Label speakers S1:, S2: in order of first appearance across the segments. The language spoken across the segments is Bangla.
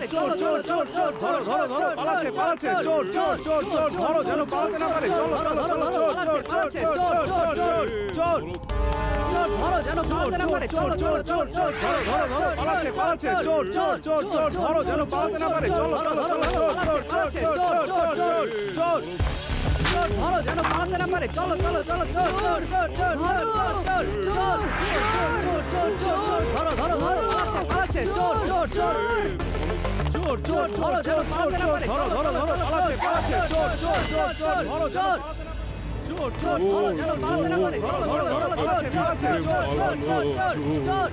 S1: চোর চোর চোর চোর ধরো ধরো ধরো পালাচ্ছে পালাচ্ছে চোর চোর চোর চোর ধরো যেন পালাতে না পারে চলো চলো চলো চোর চোর চোর চোর চোর চোর চোর ধরো যেন পালাতে না পারে চোর চোর চোর চোর ধরো ধরো ধরো পালাচ্ছে পালাচ্ছে চোর চোর চোর চোর ধরো যেন পালাতে না পারে চলো চলো চলো চোর চোর চোর চোর চোর চোর চোর ধরো যেন পালাতে না পারে চলো চলো চলো চোর চোর চোর চোর ধরো চোর চোর চোর চোর চোর ধরো ধরো ধরো পালাচ্ছে চোর চোর চোর চোর চোর ধরো যেন পালাতে না পারে ধরো ধরো ধরো পালাচ্ছে পালাচ্ছে চোর চোর চোর চোর ধরো চোর চোর চোর ধরো যেন পালাতে না পারে ধরো ধরো ধরো পালাচ্ছে পালাচ্ছে চোর চোর চোর চোর চোর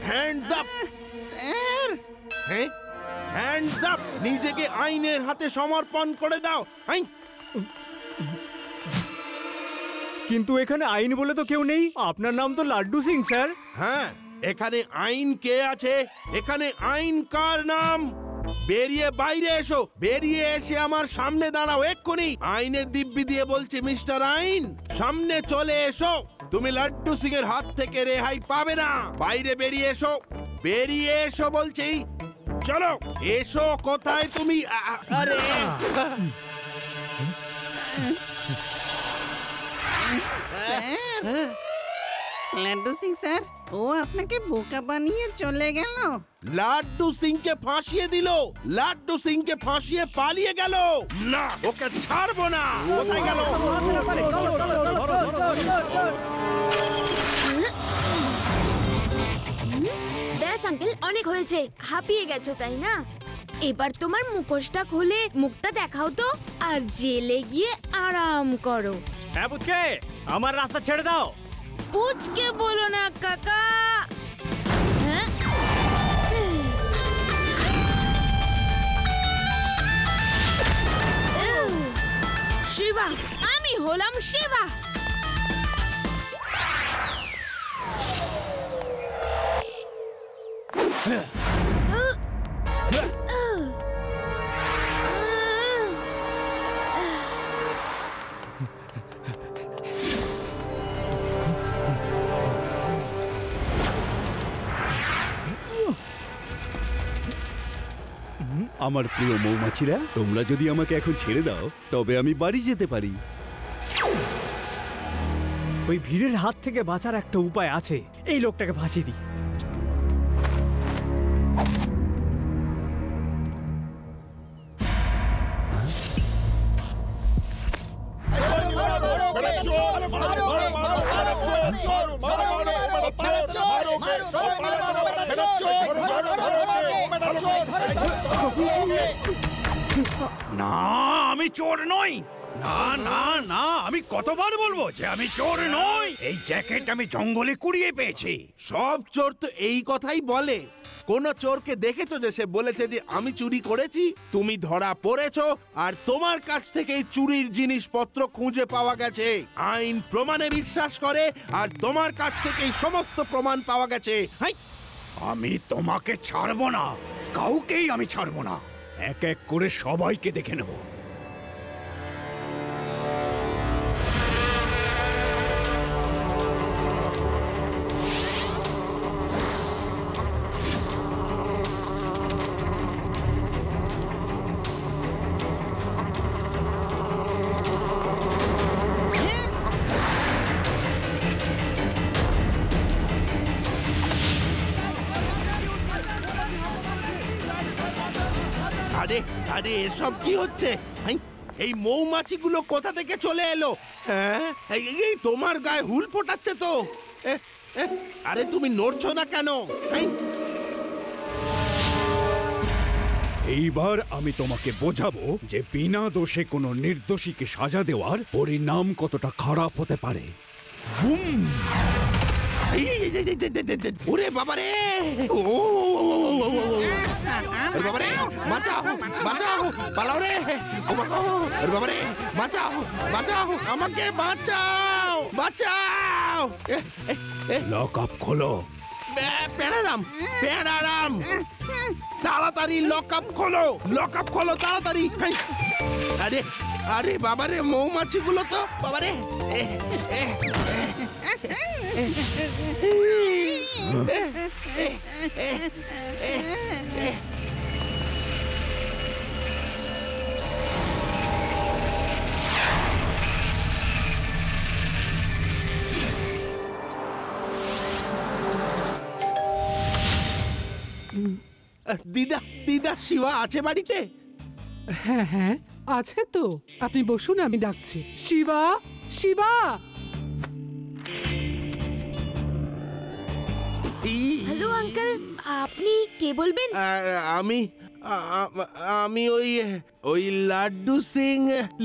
S2: hands up sir hands up নিজেকে আইনের হাতে সমর্পণ করে দাও
S3: কিন্তু এখানে আইন বলে তো কেউ নেই আপনার নাম তো লাড্ডু সিং স্যার
S2: হ্যাঁ এখানে আইন কে আছে এখানে আইন কার নাম বেরিয়ে বাইরে এসো বেরিয়ে এসে আমার সামনে দাঁড়াও এক্ষুনি আইনের দিব্যি দিয়ে বলছি মিস্টার আইন সামনে চলে এসো তুমি লাড্ডু সিং এর হাত থেকে রেহাই পাবে না বাইরে বেরিয়ে এসো বলছি চলো এসো কোথায় তুমি আরে
S4: লাড্ডু সিং স্যার ও আপনাকে বোকা বানিয়ে চলে গেল
S2: লাড্ডু সিং কে ফাঁসিয়ে দিল লাড্ডু সিং কে ফাঁসিয়ে পালিয়ে গেল না ওকে ছাড়বো না কোথায় গেল
S5: ব্যাস আঙ্কেল অনেক হয়েছে হাঁপিয়ে গেছো তাই না এবার তোমার মুখোশটা খুলে মুখটা দেখাও তো আর জেলে গিয়ে আরাম করো
S3: হ্যাঁ বুঝকে আমার রাস্তা ছেড়ে দাও
S5: পুচকে বলো না কাকা শিবা আমি হলাম শিবা
S1: আমার প্রিয় মৌমাছিরা তোমরা যদি আমাকে এখন ছেড়ে দাও তবে আমি বাড়ি যেতে পারি
S3: ওই ভিড়ের হাত থেকে বাঁচার একটা উপায় আছে এই লোকটাকে ফাঁসি দিই
S1: না আমি চোর নই না না না আমি কতবার বলবো যে আমি চোর নই এই জ্যাকেট আমি জঙ্গলে কুড়িয়ে পেয়েছি
S2: সব চোর তো এই কথাই বলে কোন চোরকে দেখেছো যে সে বলেছে যে আমি চুরি করেছি তুমি ধরা পড়েছো আর তোমার কাছ থেকে চুরির জিনিসপত্র খুঁজে পাওয়া গেছে আইন প্রমাণে বিশ্বাস করে আর তোমার কাছ থেকে সমস্ত প্রমাণ পাওয়া গেছে
S1: আমি তোমাকে ছাড়বো না কাউকেই আমি ছাড়বো না এক এক করে সবাইকে দেখে নেব
S2: আরে আরে এসব কি হচ্ছে এই মৌমাছিগুলো কোথা থেকে চলে এলো হ্যাঁ এই তোমার গায়ে হুল ফোটাচ্ছে তো আরে তুমি নড়ছো না কেন
S1: এইবার আমি তোমাকে বোঝাবো যে বিনা দোষে কোনো নির্দোষীকে সাজা দেওয়ার পরিণাম কতটা খারাপ হতে পারে বুম
S2: ওরে বাবারে বাবারে বাঁচাও বাঁচাও পালাও রে বাবারে বাঁচাও বাঁচাও আমাকে বাঁচাও বাঁচাও
S1: লক আপ খোলো
S2: প্যারারাম প্যারারাম তাড়াতাড়ি লকআপ খোলো তাড়াতাড়ি। হেই, আরে আরে বাবারে মৌমাছিগুলো তো বাবারে দিদা দিদা শিবা আছে বাড়িতে?
S6: হ্যাঁ হ্যাঁ আছে তো, আপনি বসুন, আমি ডাকছি। শিবা, শিবা।
S5: হ্যালো আঙ্কেল, আপনি কে বলবেন?
S2: আমি আমি ওই লাড্ডু সিং।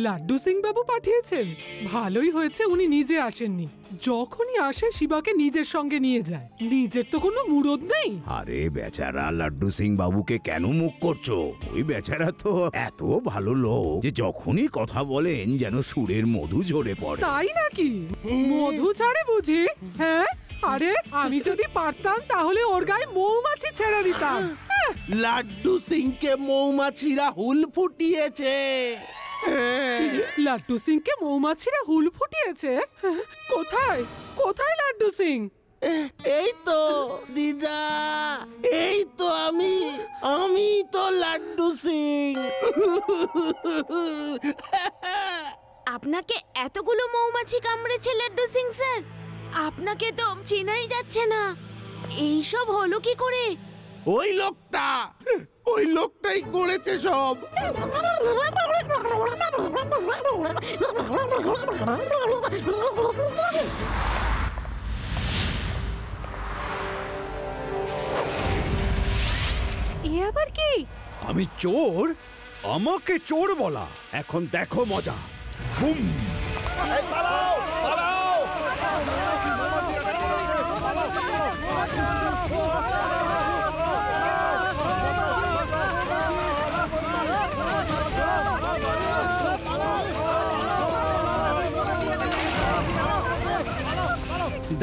S6: লাড্ডু সিং বাবু পাঠিয়েছেন? ভালোই হয়েছে উনি নিজে আসেননি। যখনই আসে শিবাকে নিজের সঙ্গে নিয়ে যায়। নিজের তো কোনো মুরদ নেই।
S1: আরে বেচারা লাড্ডু সিং বাবুকে কেন মুখ করছো? ওই বেচারা তো এত ভালো লোক যে যখনই কথা বলেন যেন সুরের মধু ঝরে পড়ে।
S6: তাই নাকি? মধু ছাড়ে বুঝি? হ্যাঁ, আরে আমি যদি পারতাম তাহলে ওর গায়ে মৌমাছি ছেড়ে দিতাম।
S2: লাড্ডু সিংকে মৌমাছিরা হুল ফুটিয়েছে।
S6: লাড্ডু সিংকে মৌমাছিরা হুল ফুটিয়েছে? কোথায় কোথায় লাড্ডু সিং?
S2: এই তো দিদা, এই তো আমি তো লাড্ডু সিং।
S5: আপনাকে এতগুলো মৌমাছি কামড়েছে লাড্ডু সিং স্যার? আপনাকে তো চেনাই যাচ্ছে না। এইসব হলো কি করে?
S2: ওই লোকটাই করেছে সব।
S5: এ আবার কি?
S1: আমি চোর? আমাকে চোর বলা? এখন দেখো মজা। বুম!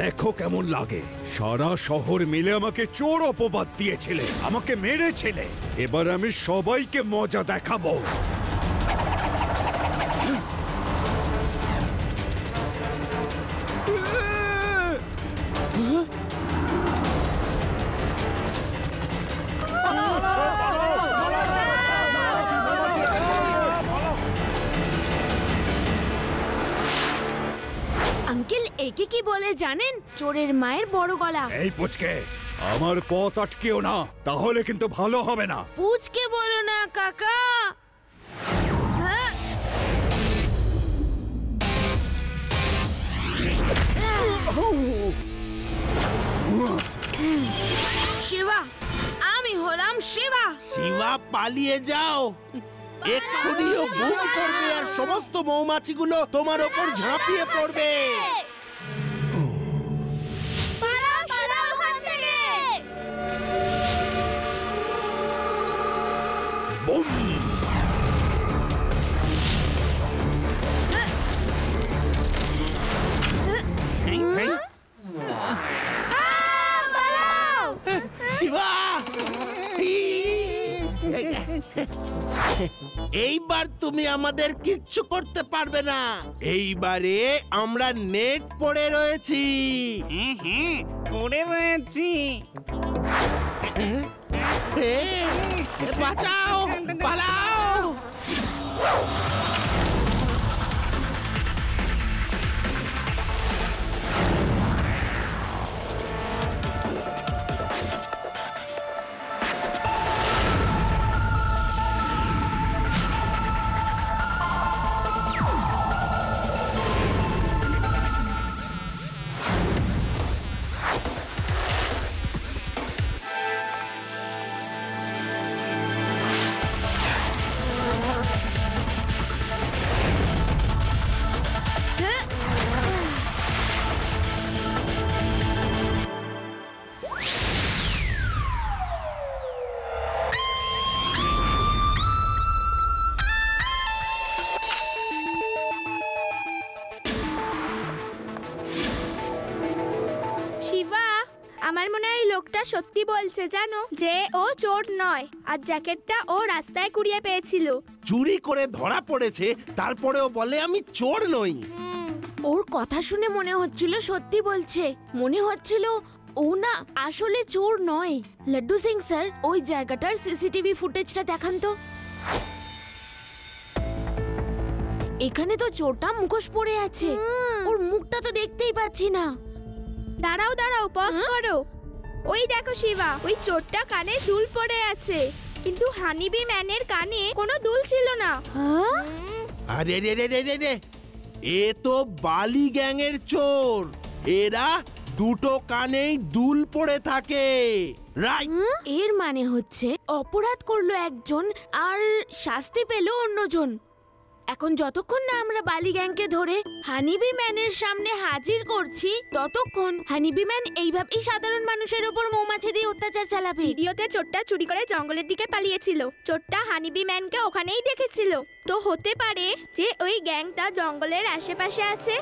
S1: দেখো কেমন লাগে। সারা শহর মিলে আমাকে চোর অপবাদ দিয়েছিলে, আমাকে মেরেছিলে। এবার আমি সবাইকে মজা দেখাবো।
S5: আঙ্কেল একে কি বলে জানেন? চোরের মায়ের বড় গলা।
S1: এই পুচকে, আমার পথ আটকেও না, তাহলে কিন্তু ভালো হবে না।
S5: পুচকে বলো না কাকা। হ্যাঁ? শিবা, আমি হলাম শিবা।
S2: শিবা পালিয়ে যাও, এক্ষুনি ও বুম করবে আর সমস্ত মৌমাছিগুলো তোমার ওপর ঝাঁপিয়ে পড়বে।
S5: পালাও, পালাও ওখান থেকে।
S1: বুম!
S2: শিবা, এইবার তুমি আমাদের কিচ্ছু করতে পারবে না। এইবারে আমরা নেট পড়ে রয়েছি।
S4: পড়ে রয়েছি।
S2: বাঁচাও, পালাও।
S7: আমার মনে হয় লোকটা সত্যি বলছে জানো, যে ও চোর নয় আর জ্যাকেটটা ও রাস্তায় কুড়িয়ে পেয়েছিল।
S2: চুরি করে ধরা পড়েছে, তারপরেও বলে আমি চোর নই।
S5: ওর কথা শুনে মনে হচ্ছিল সত্যি বলছে, মনে হচ্ছিল ও না আসলে চোর নয়। লাড্ডু সিং স্যার, ওই জায়গাটার সিসিটিভি ফুটেজটা দেখান তো। এখানে তো চোরটা মুখোশ পরে আছে, ওর মুখটা তো দেখতেই পাচ্ছি না।
S7: দাঁড়াও দাঁড়াও, পজ করো। ওই দেখো শিবা, ওই চোরটা কানে দুল পরে আছে, কিন্তু হানিবি ম্যানের কানে কোনো দুল ছিল না।
S2: আরে রে রে রে রে রে, এ তো বালি গ্যাংয়ের চোর। এরা দুটো কানেই দুল পড়ে থাকে, রাইট?
S5: এর মানে হচ্ছে অপরাধ করলো একজন আর শাস্তি পেল অন্যজন। এখন যতক্ষণ না আমরা বালি গ্যাংকে ধরে হানিবি ম্যানের সামনে হাজির করছি, ততক্ষণ হানিবি ম্যান এইভাবেই সাধারণ মানুষের উপর মৌমাছি দিয়ে অত্যাচার চালাবে।
S7: ভিডিওতে চোরটা চুরি করে জঙ্গলের দিকে পালিয়েছিল। চোরটা হানিবি ম্যানকে ওখানেই দেখেছিল, তো হতে পারে যে ওই গ্যাংটা জঙ্গলের আশেপাশে আছে।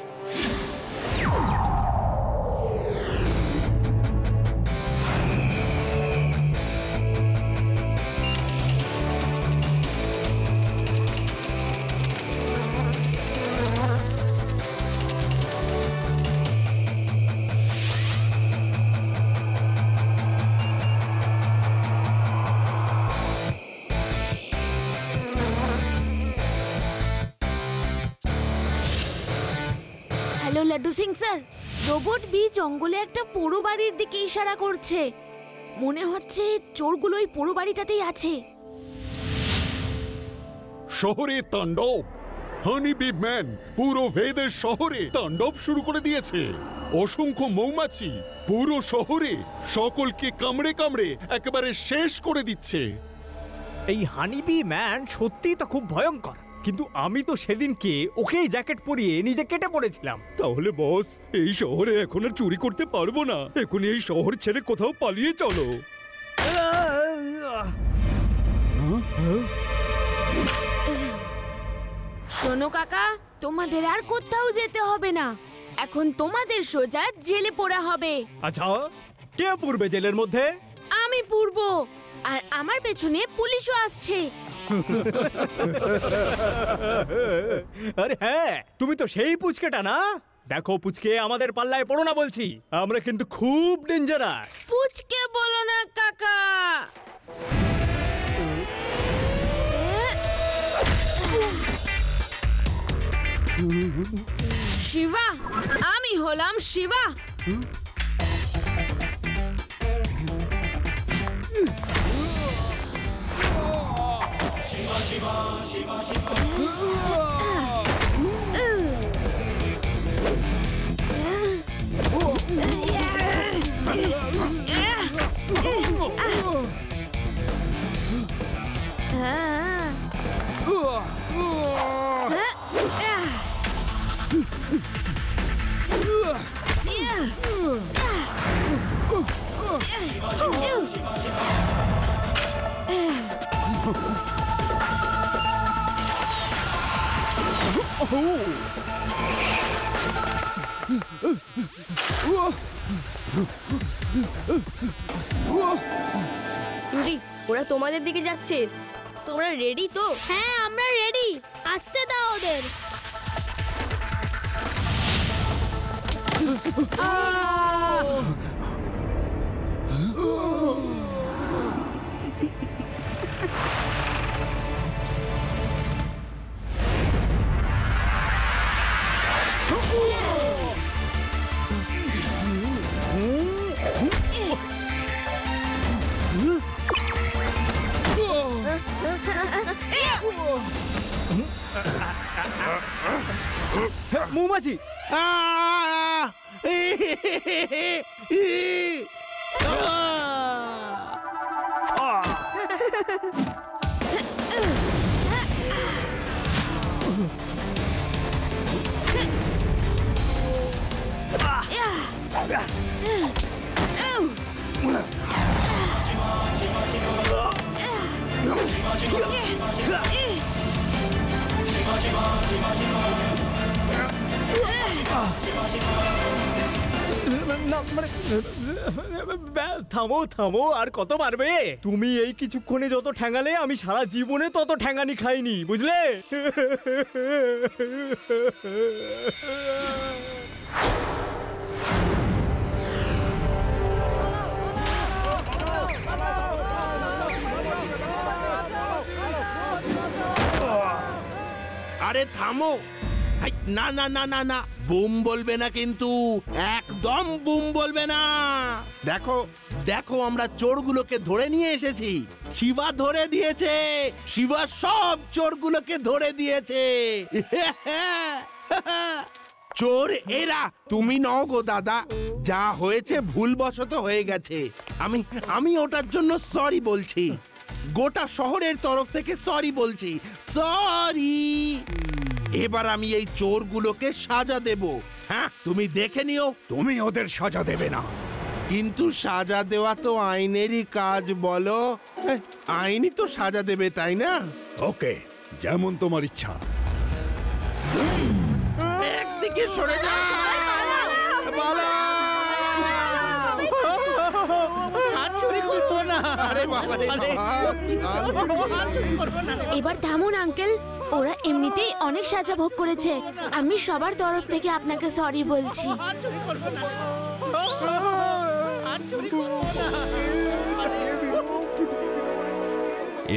S5: Hello Laddu Singh sir, robot বি জঙ্গলে একটা পোড়ো বাড়ির দিকে ইশারা করছে। মনে হচ্ছে চোরগুলো ওই পোড়ো বাড়িটাতেই আছে।
S8: শহরে তাণ্ডব! হানিবি ম্যান পুরো ভেদের শহরে তাণ্ডব শুরু করে দিয়েছে। অসংখ্য মৌমাছি পুরো শহরে সকলকে কামড়ে কামড়ে একেবারে শেষ করে দিচ্ছে।
S3: এই হানিবি ম্যান সত্যিই তো খুব ভয়ঙ্কর, কিন্তু আমি তো সেদিনকে ওকেই জ্যাকেট পরিয়ে নিজে কেটে পড়েছিলাম।
S9: তাহলে বস, এই শহরে এখন আর চুরি করতে পারবো না। এখন এই শহর ছেড়ে কোথাও পালিয়ে চলো।
S5: শোনো কাকা, তোমাদের আর কোথাও যেতে হবে না। এখন তোমাদের সোজা জেলে পড়া হবে।
S3: আচ্ছা, কে পূর্বে জেলের মধ্যে?
S5: আমি পূর্ব, আর আমার পেছনে পুলিশও আসছে।
S3: আরে হ্যাঁ, তুমি তো সেই পুচকেটা না? দেখো পুচকে, আমাদের পাল্লায় পড়ো না বলছি, আমরা কিন্তু খুব ডেঞ্জারাস।
S5: পুচকে বলো না কাকা। শিবা, আমি হলাম শিবা।
S10: রুডি, ওরা তোমাদের দিকে যাচ্ছে, তোমরা রেডি তো?
S7: হ্যাঁ, আমরা রেডি। আসতে দাও ওদের।
S3: মৌমাছি! না, থামো থামো, আর কত পারবে? তুমি এই কিছুক্ষণে যত ঠ্যাঙালে আমি সারা জীবনে তত ঠ্যাঙানি খাইনি, বুঝলে?
S2: আরে থামো। হাই, না না না না না, বুম বলবে না কিন্তু, একদম বুম বলবে না। দেখো দেখো, আমরা চোরগুলোকে ধরে নিয়ে এসেছি। শিবা ধরে দিয়েছে, শিবা সব চোরগুলোকে ধরে দিয়েছে। চোর এরা, তুমি নও গো দাদা। যা হয়েছে ভুলবশত হয়ে গেছে। আমি ওটার জন্য সরি বলছি। গোটা শহরের তরফ থেকে সরি বলছি, সরি। এবার আমি এই চোরগুলোকে সাজা দেব। হ্যাঁ, তুমি দেখে নিও।
S9: তুমি ওদের সাজা দেবে না।
S2: কিন্তু সাজা দেওয়া তো আইনেরই কাজ, বলো? আইনই তো সাজা দেবে, তাই না?
S9: ওকে, যেমন তোমার ইচ্ছা।
S2: একদিকে সরে যা। বলো। আরে বাবা রে বাবা।
S5: এবার থামুন আঙ্কেল, ওরা এমনিতেই অনেক সাজা ভোগ করেছে। আমি সবার তরফ থেকে আপনাকে সরি বলছি।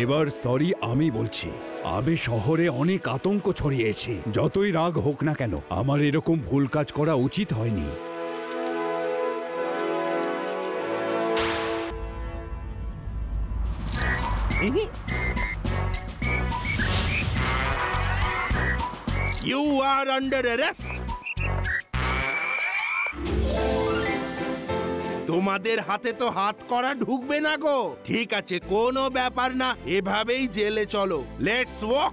S9: এবার সরি আমি বলছি। আমি শহরে অনেক আতঙ্ক ছড়িয়েছি। যতই রাগ হোক না কেন, আমার এরকম ভুল কাজ করা উচিত হয়নি।
S2: You are under arrest. তোমাদের হাতে তো হাত করা ঢুকবে না গো। ঠিক আছে, কোনো ব্যাপার না, এভাবেই জেলে চলো। Let's walk.